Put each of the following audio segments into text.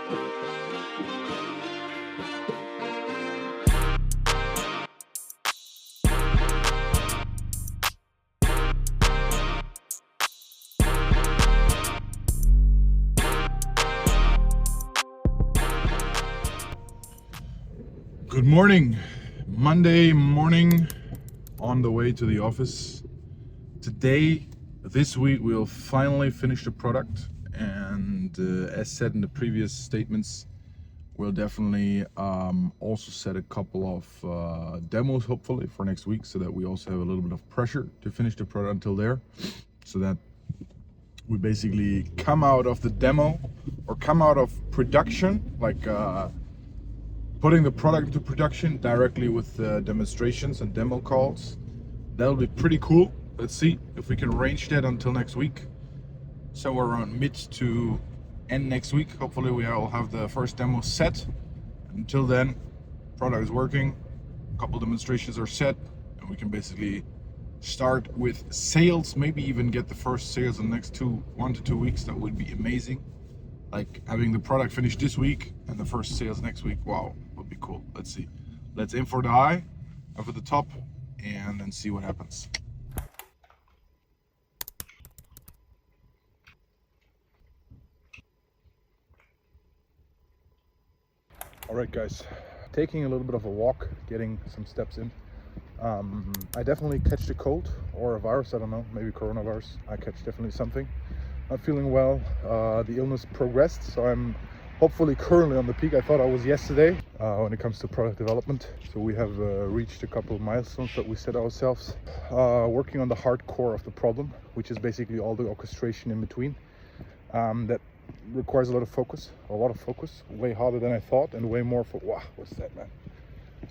Good morning. Monday morning on the way to the office. Today, this week, we'll finally finish the product. And as said in the previous statements, we'll definitely also set a couple of demos, hopefully, for next week, so that we also have a little bit of pressure to finish the product until there. So that we basically come out of the demo or come out of production, like putting the product into production directly with demonstrations and demo calls. That'll be pretty cool. Let's see if we can arrange that until next week. Somewhere around mid to end next week. Hopefully we all have the first demo set. Until then, product is working, a couple demonstrations are set, and we can basically start with sales, maybe even get the first sales in the next 1 to 2 weeks. That would be amazing. Like having the product finished this week and the first sales next week. Wow, would be cool. Let's see. Let's aim for the high, over the top, and then see what happens. All right, guys. Taking a little bit of a walk, getting some steps in. I definitely catch the cold or a virus. I don't know. Maybe coronavirus. I catch definitely something. Not feeling well. The illness progressed, so I'm hopefully currently on the peak I thought I was yesterday when it comes to product development. So we have reached a couple of milestones that we set ourselves. Working on the hardcore of the problem, which is basically all the orchestration in between. That requires a lot of focus, way harder than I thought, and way more wow, what's that, man?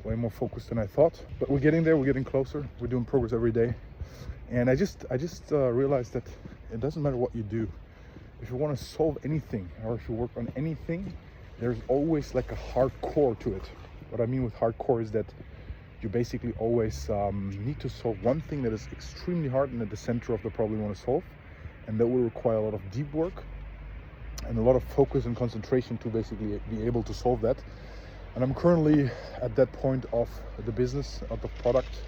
Way more focus than I thought. But we're getting there, we're getting closer, we're doing progress every day. And I just realized that it doesn't matter what you do. If you want to solve anything or if you work on anything, there's always like a hardcore to it. What I mean with hardcore is that you basically always need to solve one thing that is extremely hard and at the center of the problem you want to solve. And that will require a lot of deep work and a lot of focus and concentration to basically be able to solve that. And I'm currently at that point of the business, of the product.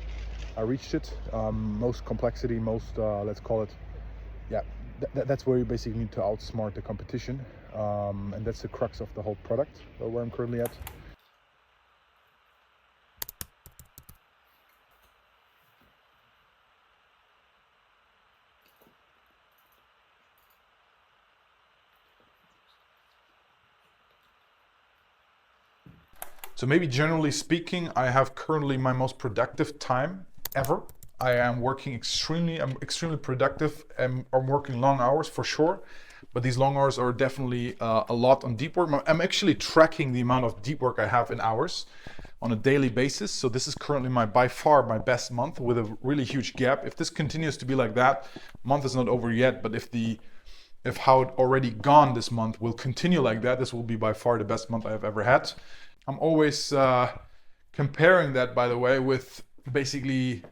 I reached it. Most complexity, let's call it, yeah, that's where you basically need to outsmart the competition. And that's the crux of the whole product, where I'm currently at. So maybe generally speaking, I have currently my most productive time ever. I am working I'm extremely productive and I'm working long hours for sure. But these long hours are definitely a lot on deep work. I'm actually tracking the amount of deep work I have in hours on a daily basis. So this is currently by far my best month with a really huge gap. If this continues to be like that, month is not over yet, but if how it already gone this month will continue like that, this will be by far the best month I have ever had. I'm always comparing that, by the way, with basically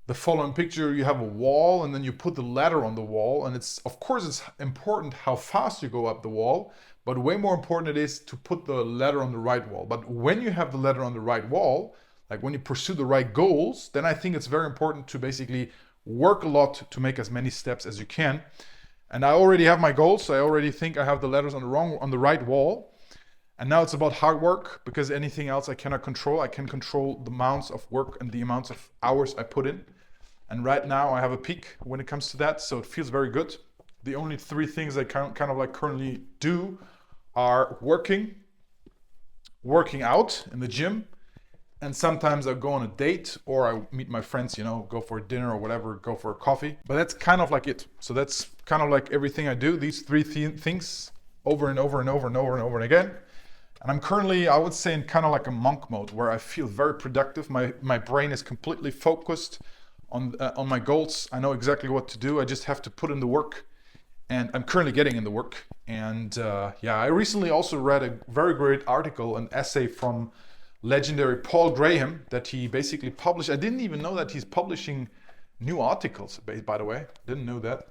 the following picture. You have a wall and then you put the ladder on the wall, and of course it's important how fast you go up the wall, but way more important it is to put the ladder on the right wall. But when you have the ladder on the right wall, like when you pursue the right goals, then I think it's very important to basically work a lot to make as many steps as you can. And I already have my goals, so I already think I have the ladders on the right wall. And now it's about hard work, because anything else I cannot control. I can control the amounts of work and the amounts of hours I put in. And right now I have a peak when it comes to that, so it feels very good. The only 3 things I kind of like currently do are working out in the gym, and sometimes I go on a date or I meet my friends, go for a dinner or whatever, go for a coffee. But that's kind of like it. So that's kind of like everything I do, these 3 things over and over and over and over and over again. And I'm currently, I would say, in kind of like a monk mode where I feel very productive. My brain is completely focused on my goals. I know exactly what to do. I just have to put in the work, and I'm currently getting in the work. And I recently also read a very great article, an essay from legendary Paul Graham that he basically published. I didn't even know that he's publishing new articles, by the way. Didn't know that.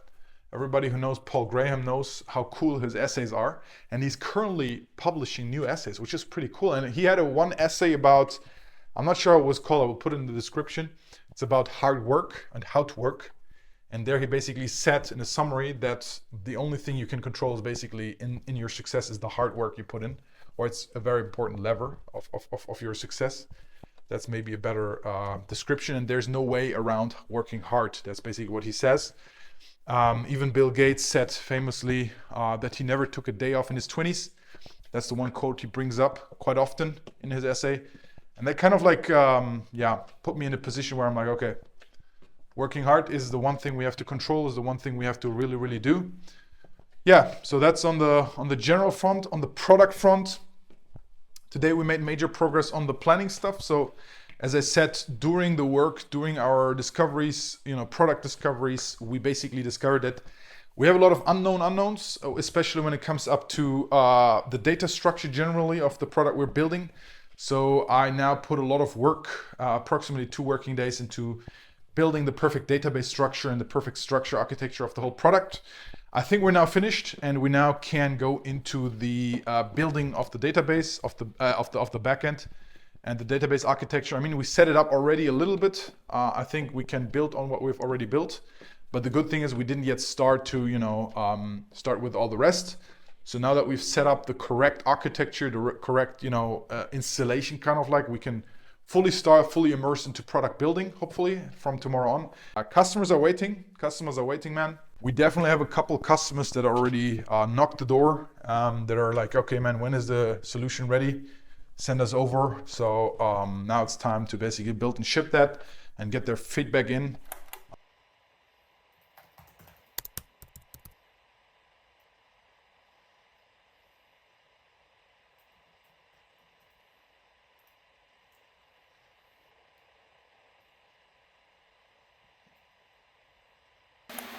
Everybody who knows Paul Graham knows how cool his essays are. And he's currently publishing new essays, which is pretty cool. And he had one essay about, I'm not sure what it was called, I will put it in the description. It's about hard work and how to work. And there he basically said in a summary that the only thing you can control is basically in your success is the hard work you put in, or it's a very important lever of your success. That's maybe a better description. And there's no way around working hard. That's basically what he says. Even Bill Gates said famously that he never took a day off in his 20s. That's the one quote he brings up quite often in his essay. And that kind of like, put me in a position where I'm like, okay, working hard is the one thing we have to control, is the one thing we have to really, really do. Yeah, so that's on the general front. On the product front, today we made major progress on the planning stuff. So as I said, during our discoveries, product discoveries, we basically discovered that we have a lot of unknowns, especially when it comes up to the data structure generally of the product we're building. So I now put a lot of work, approximately 2 working days, into building the perfect database structure and the perfect structure architecture of the whole product. I think we're now finished, and we now can go into the building of the database of the backend and the database architecture. I mean, we set it up already a little bit. I think we can build on what we've already built, but the good thing is we didn't yet start to start with all the rest. So now that we've set up the correct architecture, the correct installation, kind of like, we can fully immerse into product building, hopefully from tomorrow on. Customers are waiting, man. We definitely have a couple customers that already knocked the door, that are like, okay, man, when is the solution ready? Send us over. So now it's time to basically build and ship that and get their feedback in.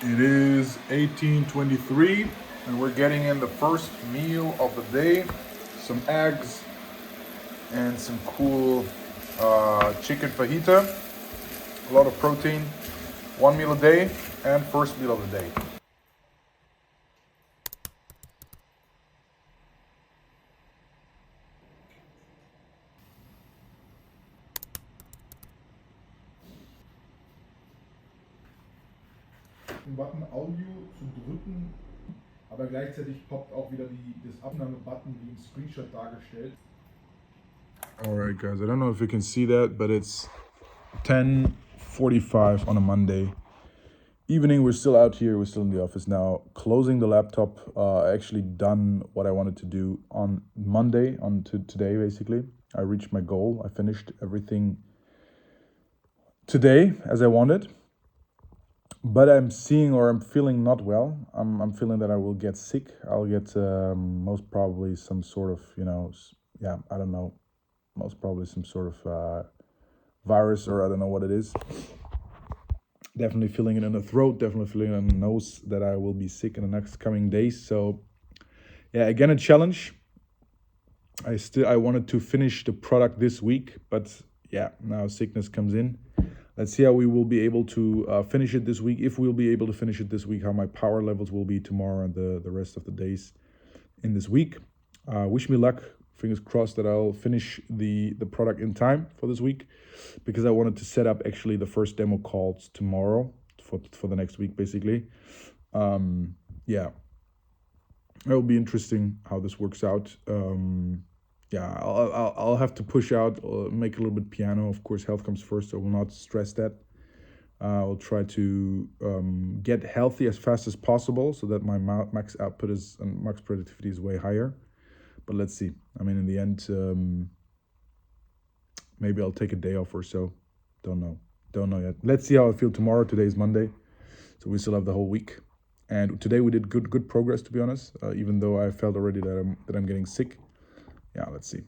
It is 18:23 and we're getting in the first meal of the day. Some eggs and some cool chicken fajita. A lot of protein. 1 meal a day and first meal of the day. Den Button Audio zu drücken, aber gleichzeitig poppt auch wieder das Abnahme-Button wie im Screenshot dargestellt. Alright guys, I don't know if you can see that, but it's 10:45 on a Monday evening. We're still out here, we're still in the office now, closing the laptop. I actually done what I wanted to do on Monday, today basically. I reached my goal, I finished everything today as I wanted. But I'm feeling not well. I'm feeling that I will get sick. I'll get most probably some sort of, I don't know, most probably some sort of virus, or I don't know what it is. Definitely feeling it in the throat, definitely feeling it in the nose that I will be sick in the next coming days. So yeah, again, a challenge. I wanted to finish the product this week, but yeah, now sickness comes in. Let's see how we will be able to finish it this week. If we'll be able to finish it this week, how my power levels will be tomorrow and the rest of the days in this week. Wish me luck. Fingers crossed that I'll finish the product in time for this week, because I wanted to set up actually the first demo calls tomorrow for the next week, basically. Yeah, it will be interesting how this works out. Yeah, I'll have to push out, make a little bit piano. Of course, health comes first. I will not stress that. I'll try to get healthy as fast as possible so that my max output and max productivity is way higher. But let's see. I mean, in the end, maybe I'll take a day off or so. Don't know yet. Let's see how I feel tomorrow. Today is Monday, so we still have the whole week. And today we did good progress, to be honest. Even though I felt already that I'm getting sick. Yeah, let's see.